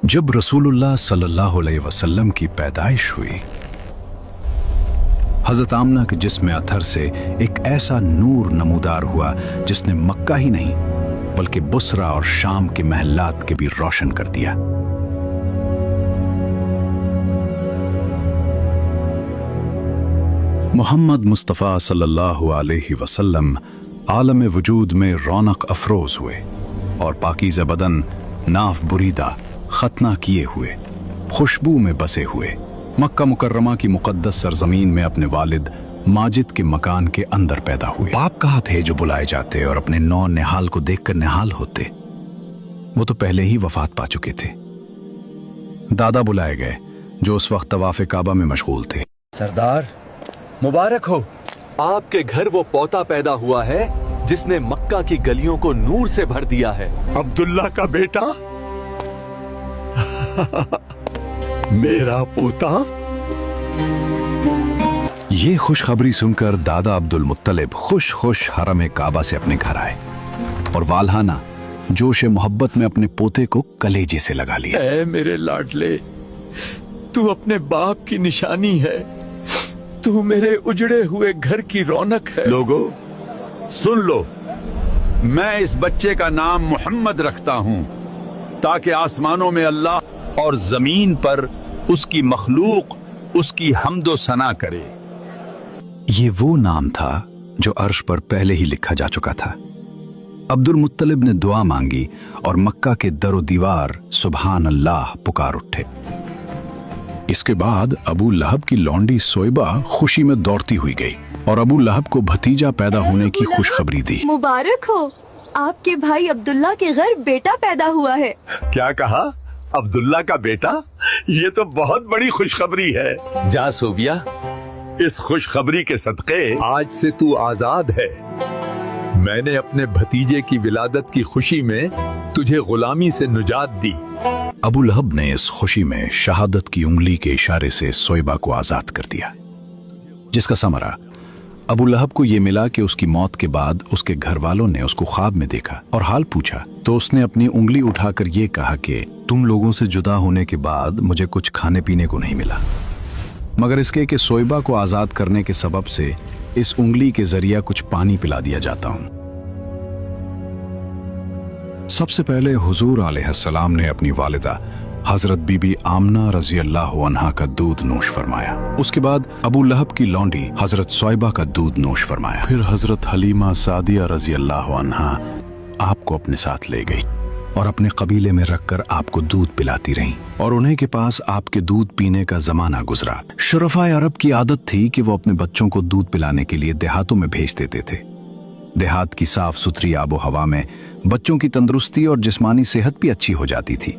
जब रसूलुल्लाह सल्लल्लाहु अलैहि वसल्लम की पैदाइश हुई, हजरत आमना के जिस्म अथर से एक ऐसा नूर नमूदार हुआ जिसने मक्का ही नहीं बल्कि बुसरा और शाम के महल्लात के भी रोशन कर दिया। मोहम्मद मुस्तफ़ा सल्लल्लाहु अलैहि वसल्लम आलम वजूद में रौनक अफरोज हुए और पाकीज़ा बदन नाफ बुरीदा खतना किए हुए खुशबू में बसे हुए मक्का मुकर्रमा की मुकद्दस सरजमीन में अपने वालिद माजिद के मकान के अंदर पैदा हुए। बाप कहाँ थे जो बुलाए जाते और अपने नौ निहाल को देखकर निहाल होते? वो तो पहले ही वफात पा चुके थे। दादा बुलाए गए जो उस वक्त तवाफ़े काबा में मशगूल थे। सरदार मुबारक हो, आपके घर वो पोता पैदा हुआ है जिसने मक्का की गलियों को नूर से भर दिया है। अब्दुल्ला का बेटा मेरा पोता। ये खुशखबरी सुनकर दादा अब्दुल मुत्तलिब खुश खुश हरम काबा से अपने घर आए और वाल्हाना जोश मोहब्बत में अपने पोते को कलेजे से लगा लिया। ऐ मेरे लाडले, तू अपने बाप की निशानी है, तू मेरे उजड़े हुए घर की रौनक है। लोगों सुन लो, मैं इस बच्चे का नाम मोहम्मद रखता हूं ताकि आसमानों में अल्लाह और जमीन पर उसकी मखलूक उसकी हम्दो सना करे। ये वो नाम था जो अर्श पर पहले ही लिखा जा चुका था। अब्दुल मुत्तलिब ने दुआ मांगी और मक्का के दरो दीवार सुबहान अल्लाह पुकार उठे। इसके बाद अबू लहब की लौंडी सोइबा खुशी में दौड़ती हुई गई और अबू लहब को भतीजा पैदा होने की खुशखबरी दी। मुबारक हो, आपके भाई अब्दुल्ला के घर बेटा पैदा हुआ है। क्या कहा? अब्दुल्ला का बेटा? ये तो बहुत बड़ी खुशखबरी है। जा सोबिया, इस खुशखबरी के सदक़े आज से तू आजाद है। मैंने अपने भतीजे की विलादत की खुशी में तुझे गुलामी से निजात दी। अबू लहब ने इस खुशी में शहादत की उंगली के इशारे से सोइबा को आजाद कर दिया, जिसका समरा अबू लहब को यह मिला कि उसकी मौत के बाद उसके घर वालों ने उसको ख्वाब में देखा और हाल पूछा तो उसने अपनी उंगली उठाकर यह कहा कि तुम लोगों से जुदा होने के बाद मुझे कुछ खाने पीने को नहीं मिला, मगर इसके कि सोइबा को आजाद करने के सबब से इस उंगली के जरिया कुछ पानी पिला दिया जाता हूं। सबसे पहले हुजूर अलैहिस्सलाम ने अपनी वालिदा हजरत बीबी आमना रजी अल्लाह अन्हा का दूध नोश फरमाया। उसके बाद अबू लहब की लौंडी हजरत सोइबा का दूध नोश फरमाया। फिर हजरत हलीमा सादिया रजी अल्लाह अन्हा आपको अपने साथ ले गई और अपने कबीले में रखकर आपको दूध पिलाती रहीं और उन्हीं के पास आपके दूध पीने का जमाना गुजरा। शुरफाए अरब की आदत थी कि वो अपने बच्चों को दूध पिलाने के लिए देहातों में भेज देते थे। देहात की साफ सुथरी आबो हवा में बच्चों की तंदुरुस्ती और जिस्मानी सेहत भी अच्छी हो जाती थी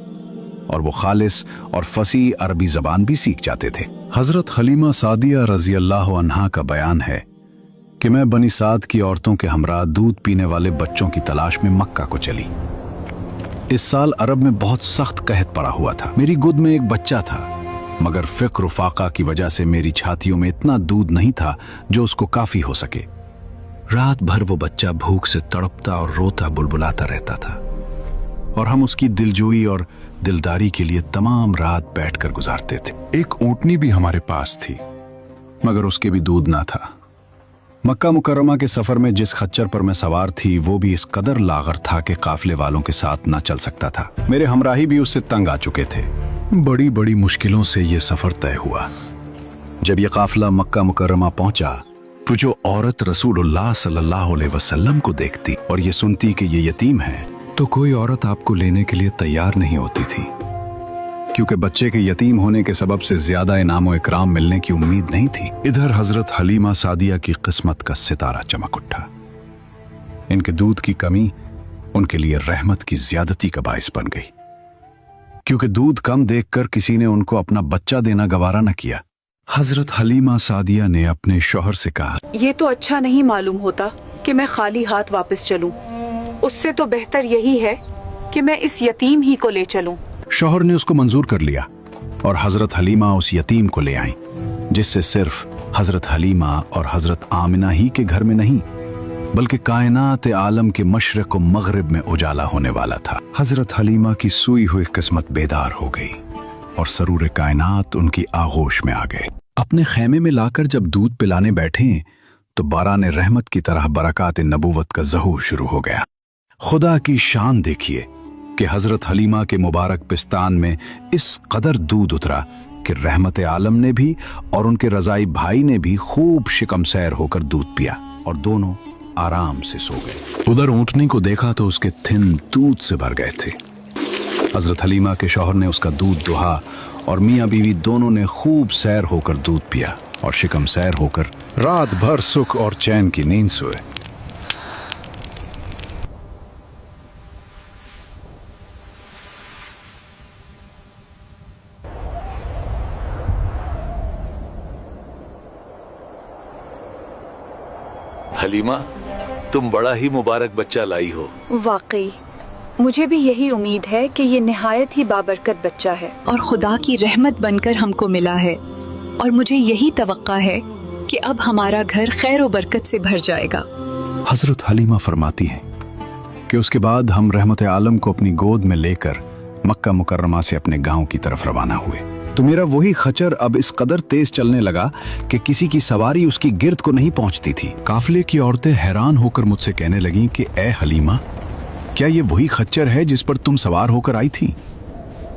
और वो खालिस और फसी अरबी जबान भी सीख जाते थे। हजरत हलीमा सादिया रजी अल्लाह अन्हा का बयान है कि मैं बनी साद की औरतों के हमरा दूध पीने वाले बच्चों की तलाश में मक्का को चली। इस साल अरब में बहुत सख्त कहत पड़ा हुआ था। मेरी गोद में एक बच्चा था, मगर फिक्र फाका की वजह से मेरी छातियों में इतना दूध नहीं था जो उसको काफी हो सके। रात भर वो बच्चा भूख से तड़पता और रोता बुलबुलाता रहता था और हम उसकी दिलजोई और दिलदारी के लिए तमाम रात बैठकर गुजारते थे। एक ऊंटनी भी हमारे पास थी, मगर उसके भी दूध ना था। मक्का मुकर्रमा के सफर में जिस खच्चर पर मैं सवार थी वो भी इस कदर लागर था कि काफिले वालों के साथ ना चल सकता था। मेरे हमराही भी उससे तंग आ चुके थे। बड़ी बड़ी मुश्किलों से ये सफर तय हुआ। जब ये काफिला मक्का मुकर्रमा पहुंचा तो जो औरत रसूलुल्लाह सल्लल्लाहु अलैहि वसल्लम को देखती और ये सुनती कि ये यतीम है तो कोई औरत आपको लेने के लिए तैयार नहीं होती थी, क्योंकि बच्चे के यतीम होने के सबब से ज्यादा इनाम व इकराम मिलने की उम्मीद नहीं थी। इधर हजरत हलीमा सादिया की किस्मत का सितारा चमक उठा। इनके दूध की कमी उनके लिए रहमत की ज्यादती का बाइस बन गई, क्योंकि दूध कम देखकर किसी ने उनको अपना बच्चा देना गवारा न किया। हजरत हलीमा सादिया ने अपने शौहर से कहा, ये तो अच्छा नहीं मालूम होता कि मैं खाली हाथ वापस चलूं। उससे तो बेहतर यही है कि मैं इस यतीम ही को ले चलूं। शौहर ने उसको मंजूर कर लिया और हजरत हलीमा उस यतीम को ले आई, जिससे सिर्फ हजरत हलीमा और हजरत आमिना ही के घर में नहीं बल्कि कायनात आलम के मशरक व मगरिब में उजाला होने वाला था। हजरत हलीमा की सूई हुई किस्मत बेदार हो गई और सरूर कायनात उनकी आगोश में आ गए। अपने खेमे में लाकर जब दूध पिलाने बैठे तो बारान रहमत की तरह बरकात नबूवत का ज़हूर शुरू हो गया। खुदा की शान देखिए कि हजरत हलीमा के मुबारक पिस्तान में इस कदर दूध उतरा कि रहमत आलम ने भी और उनके रजाई भाई ने भी खूब शिकम सैर होकर दूध पिया और दोनों आराम से सो गए। उधर ऊंटनी को देखा तो उसके थिन दूध से भर गए थे। हजरत हलीमा के शौहर ने उसका दूध दुहा और मियाँ बीवी दोनों ने खूब सैर होकर दूध पिया और शिकम सैर होकर रात भर सुख और चैन की नींद सोए। हलीमा, तुम बड़ा ही मुबारक बच्चा लाई हो। वाकई मुझे भी यही उम्मीद है कि ये निहायत ही बाबरकत बच्चा है और खुदा की रहमत बनकर हमको मिला है, और मुझे यही तवक्का है कि अब हमारा घर खैर व बरकत से भर जाएगा। हजरत हलीमा फरमाती हैं कि उसके बाद हम रहमत आलम को अपनी गोद में लेकर मक्का मुकर्रमा से अपने गांव की तरफ रवाना हुए तो मेरा वही खच्चर अब इस कदर तेज चलने लगा कि किसी की सवारी उसकी गिर्द को नहीं पहुंचती थी। काफिले की औरतें हैरान होकर मुझसे कहने लगीं कि ए हलीमा, क्या ये वही खच्चर है जिस पर तुम सवार होकर आई थी,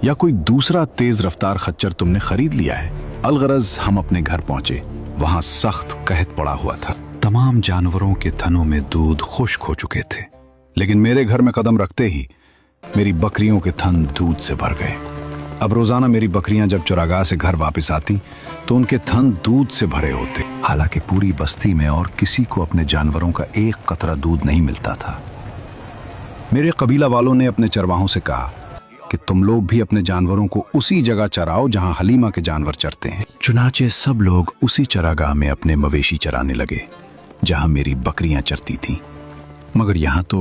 या कोई दूसरा तेज रफ्तार खच्चर तुमने खरीद लिया है? अलगरज हम अपने घर पहुंचे। वहां सख्त कहत पड़ा हुआ था। तमाम जानवरों के थनों में दूध खुश्क हो चुके थे, लेकिन मेरे घर में कदम रखते ही मेरी बकरियों के थन दूध से भर गए। अब रोजाना मेरी बकरियां जब चरागाह से घर वापस आती तो उनके थन दूध से भरे होते। हालांकि पूरी बस्ती में और किसी को अपने जानवरों का एक कतरा दूध नहीं मिलता था। मेरे कबीला वालों ने अपने चरवाहों से कहा कि तुम लोग भी अपने जानवरों को उसी जगह चराओ जहां हलीमा के जानवर चरते हैं। चुनाचे सब लोग उसी चरागाह में अपने मवेशी चराने लगे जहां मेरी बकरियां चरती थीं। मगर यहां तो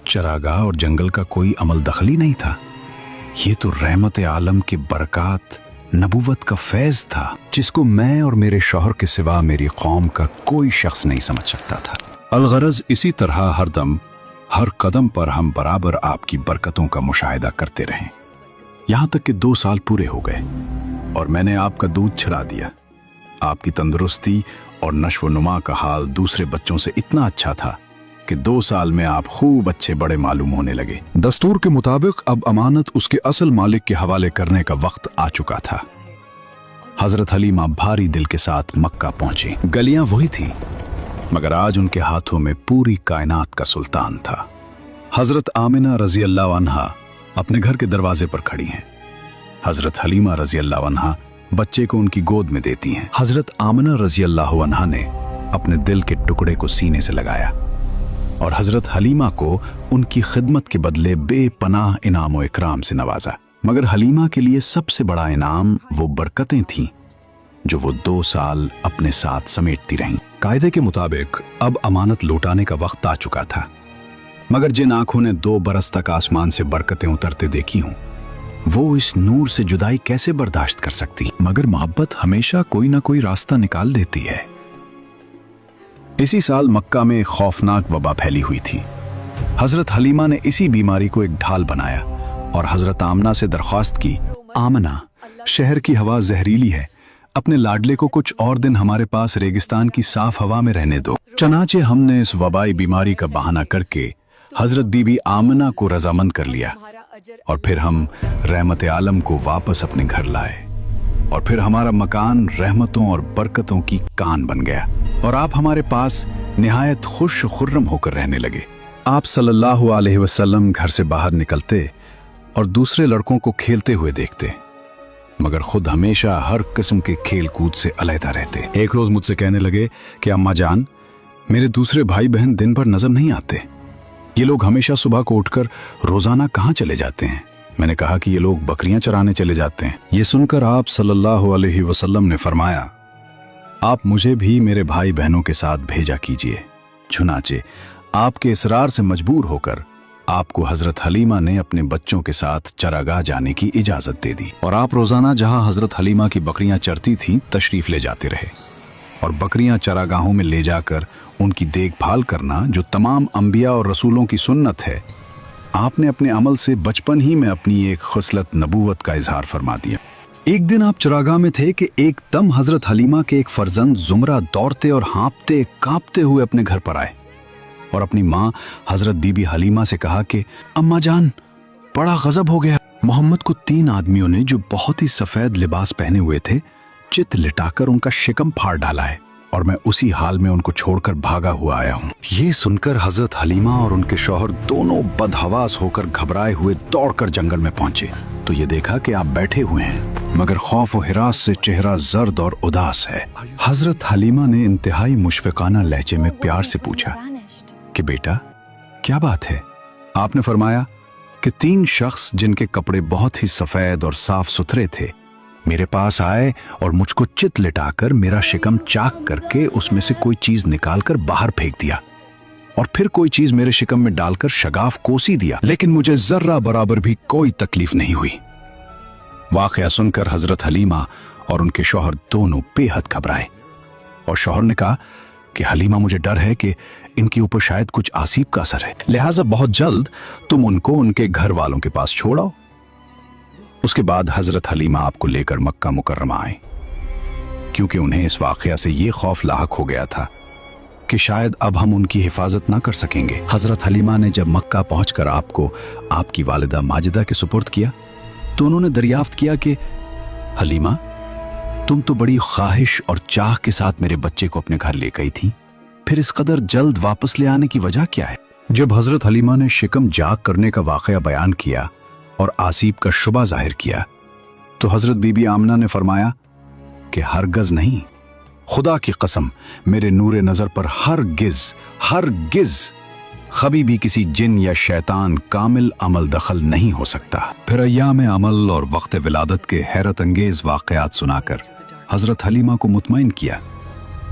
चरागाह और जंगल का कोई अमल दखली नहीं था। ये तो रहमत आलम की बरकात नबूवत का फैज था, जिसको मैं और मेरे शौहर के सिवा मेरी कौम का कोई शख्स नहीं समझ सकता था। अलगरज इसी तरह हरदम हर कदम पर हम बराबर आपकी बरकतों का मुशाहिदा करते रहे, यहां तक कि 2 साल पूरे हो गए और मैंने आपका दूध छिड़ा दिया। आपकी तंदुरुस्ती और नश्व नुमा का हाल दूसरे बच्चों से इतना अच्छा था कि 2 साल में आप खूब अच्छे बड़े मालूम होने लगे। दस्तूर के मुताबिक अब अमानत उसके असल मालिक के हवाले करने का वक्त आ चुका था। हजरत हलीमा भारी दिल के साथ मक्का पहुंची। गलियां वही थी, मगर आज उनके हाथों में पूरी कायनात का सुल्तान था। हजरत आमिना रजी अल्लाह अन्हा अपने घर के दरवाजे पर खड़ी हैं। हजरत हलीमा रजी अल्लाह अन्हा बच्चे को उनकी गोद में देती हैं। हजरत आमिना रजी अल्लाह अन्हा ने अपने दिल के टुकड़े को सीने से लगाया और हजरत हलीमा को उनकी खिदमत के बदले बेपनाह इनाम व इकराम से नवाजा। मगर हलीमा के लिए सबसे बड़ा इनाम वो बरकतें थीं जो वो 2 साल अपने साथ समेटती रहीं। कायदे के मुताबिक अब अमानत लौटाने का वक्त आ चुका था, मगर जिन आंखों ने 2 बरस तक आसमान से बरकतें उतरते देखी हूं, वो इस नूर से जुदाई कैसे बर्दाश्त कर सकती? मगर मोहब्बत हमेशा कोई ना कोई रास्ता निकाल देती है। इसी साल मक्का में खौफनाक वबा फैली हुई थी। हजरत हलीमा ने इसी बीमारी को एक ढाल बनाया और हजरत आमना से दरख्वास्त की, आमना, शहर की हवा जहरीली है, अपने लाडले को कुछ और दिन हमारे पास रेगिस्तान की साफ हवा में रहने दो। चनाचे हमने इस वबाई बीमारी का बहाना करके हजरत बीबी आमना को रजामंद कर लिया और फिर हम रहमत आलम को वापस अपने घर लाए और फिर हमारा मकान रहमतों और बरकतों की कान बन गया और आप हमारे पास निहायत खुश खुर्रम होकर रहने लगे। आप सल्लल्लाहु अलैहि वसल्लम घर से बाहर निकलते और दूसरे लड़कों को खेलते हुए देखते, मगर खुद हमेशा हर किस्म के खेल कूद से अलहदा रहते। एक रोज मुझसे कहने लगे कि अम्मा जान, मेरे दूसरे भाई बहन दिन भर नजर नहीं आते। ये लोग हमेशा सुबह को उठकर रोजाना कहाँ चले जाते हैं? मैंने कहा कि ये लोग बकरियां चराने चले जाते हैं। ये सुनकर आप सल्लल्लाहु अलैहि वसल्लम ने फरमाया, आप मुझे भी मेरे भाई बहनों के साथ भेजा कीजिए। चुनाचे आपके इसरार से मजबूर होकर आपको हजरत हलीमा ने अपने बच्चों के साथ चरागाह जाने की इजाजत दे दी और आप रोजाना जहां हजरत हलीमा की बकरियां चरती थीं तशरीफ ले जाते रहे। और बकरियां चरागाहों में ले जाकर उनकी देखभाल करना जो तमाम अंबिया और रसूलों की सुन्नत है, आपने अपने अमल से बचपन ही में अपनी एक खुसलत नबूवत का इजहार फरमा दिया। एक दिन आप चरागाह में थे कि एकदम हजरत हलीमा के एक फर्जंद जुमरा दौड़ते और हाँपते कांपते हुए अपने घर पर आए और अपनी माँ हजरत बीबी हलीमा से कहा कि अम्मा जान, बड़ा गजब हो गया। मोहम्मद को 3 आदमियों ने जो बहुत ही सफेद लिबास पहने हुए थे चित लिटाकर उनका शिकम फाड़ डाला है और मैं उसी हाल में उनको छोड़कर भागा हुआ आया हूँ। ये सुनकर हजरत हलीमा और उनके शौहर दोनों बदहवास होकर घबराए हुए दौड़कर जंगल में पहुंचे तो ये देखा कि आप बैठे हुए हैं मगर खौफ और हिरास से चेहरा जर्द और उदास है। हजरत हलीमा ने इंतहाई मुशफिकाना लहजे में प्यार से पूछा कि बेटा क्या बात है। आपने फरमाया कि 3 शख्स जिनके कपड़े बहुत ही सफेद और साफ सुथरे थे मेरे पास आए और मुझको चित लिटाकर मेरा शिकम चाक करके उसमें से कोई चीज निकालकर बाहर फेंक दिया और फिर कोई चीज मेरे शिकम में डालकर शगाफ कोसी दिया, लेकिन मुझे जर्रा बराबर भी कोई तकलीफ नहीं हुई। वाकया सुनकर हजरत हलीमा और उनके शौहर दोनों बेहद घबराए और शौहर ने कहा कि हलीमा, मुझे डर है कि इनके ऊपर शायद कुछ आसीब का असर है, लिहाजा बहुत जल्द तुम उनको उनके घर वालों के पास छोड़ाओ। उसके बाद हजरत हलीमा आपको लेकर मक्का मुकर्रमा आए क्योंकि उन्हें इस वाकया से ये खौफ लाहक हो गया था कि शायद अब हम उनकी हिफाजत ना कर सकेंगे। हजरत हलीमा ने जब मक्का पहुंचकर आपको आपकी वालिदा माजिदा के सुपुर्द किया तो उन्होंने दरियाफ्त किया कि हलीमा, तुम तो बड़ी ख्वाहिश और चाह के साथ मेरे बच्चे को अपने घर ले गई थी, फिर इस कदर जल्द वापस ले आने की वजह क्या है। जब हजरत हलीमा ने शिकम जाग करने का वाकया बयान किया और आसीब का शुबा जाहिर किया तो हजरत बीबी आमना ने फरमाया कि हरगज नहीं, खुदा की कसम, मेरे नूरे नजर पर हरगिज कभी भी किसी जिन या शैतान कामिल अमल दखल नहीं हो सकता। फिर अय्याम अमल और वक्त विलादत के हैरत अंगेज वाकयात सुनाकर हजरत हलीमा को मुतमईन किया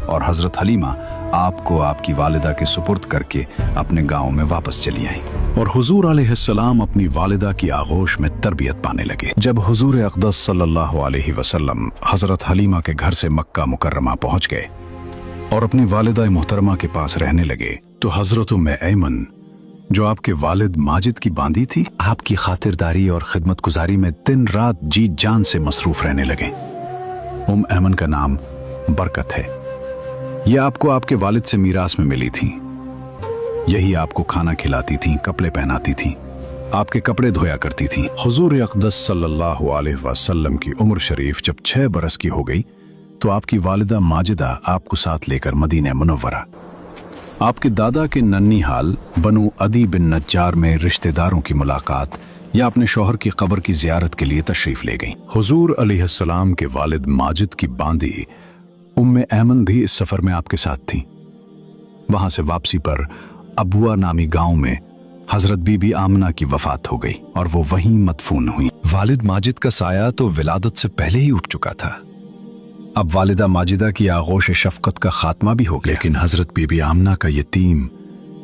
और हजरत हलीमा आपको आपकी वालिदा के सुपुर्द करके अपने गांव में वापस चली आई और हुजूर अलैहिस्सलाम अपनी वालिदा की आगोश में तरबियत पाने लगे। जब हुजूर अक़दस सल्लल्लाहु अलैहि वसल्लम हजरत हलीमा के घर से मक्का मुकर्रमा पहुंच गए और अपनी वालिदा मोहतरमा के पास रहने लगे तो हजरत उम्मे ऐमन, जो आपके वालिद माजिद की बांदी थी, आपकी खातिरदारी और खिदमत गुजारी में दिन रात जी जान से मसरूफ रहने लगे। ऐमन का नाम बरकत है। यह आपको आपके वालिद से मीरास में मिली थी। यही आपको खाना खिलाती थी, कपड़े पहनाती थी, आपके कपड़े धोया करती थी। हुजूर अक़दस सल्लल्लाहु अलैहि वसल्लम की उम्र शरीफ जब 6 बरस की हो गई तो आपकी वालिदा माजिदा आपको साथ लेकर मदीना मुनव्वरा आपके दादा के नन्नी हाल बनु अदी बिन नज्जार में रिश्तेदारों की मुलाकात या अपने शौहर की कब्र की जियारत के लिए तशरीफ ले गईं। हुजूर अलैहिस्सलाम के वालिद माजिद की बांदी उम्मे ऐमन भी इस सफर में आपके साथ थी। वहां से वापसी पर अबुआ नामी गांव में हजरत बीबी आमना की वफात हो गई और वो वहीं मदफून हुई। वालिद माजिद का साया तो विलादत से पहले ही उठ चुका था। अब वालिदा माजिदा की आगोश शफकत का खात्मा भी हो गया, लेकिन हजरत बीबी आमना का यतीम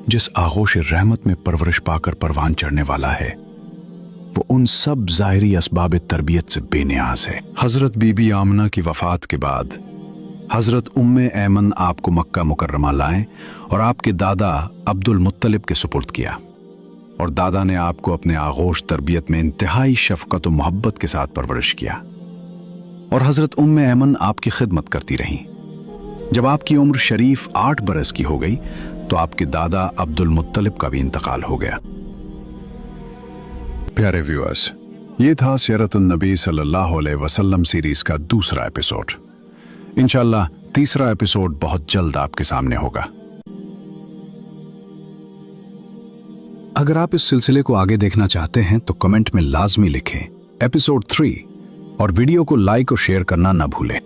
जिस आगोश रहमत में परवरिश पाकर परवान चढ़ने वाला है वो उन सब ज़ाहिरी असबाब तरबियत से बेनियाज है। हजरत बीबी आमना की वफात के बाद हजरत उम्मे ऐमन आपको मक्का मुकर्रमा लाए और आपके दादा अब्दुल मुत्तलिब के सुपुर्द किया और दादा ने आपको अपने आगोश तरबियत में इंतहाई शफकत और मोहब्बत के साथ परवरिश किया और हजरत उम्मे ऐमन आपकी खिदमत करती रहीं। जब आपकी उम्र शरीफ 8 बरस की हो गई तो आपके दादा अब्दुल मुत्तलिब का भी इंतकाल हो गया। प्यारे व्यूअर्स, ये था सीरतुन नबी सल्लल्लाहु अलैहि वसल्लम सीरीज का दूसरा एपिसोड। इंशाअल्लाह तीसरा एपिसोड बहुत जल्द आपके सामने होगा। अगर आप इस सिलसिले को आगे देखना चाहते हैं तो कमेंट में लाजमी लिखें एपिसोड 3 और वीडियो को लाइक और शेयर करना ना भूलें।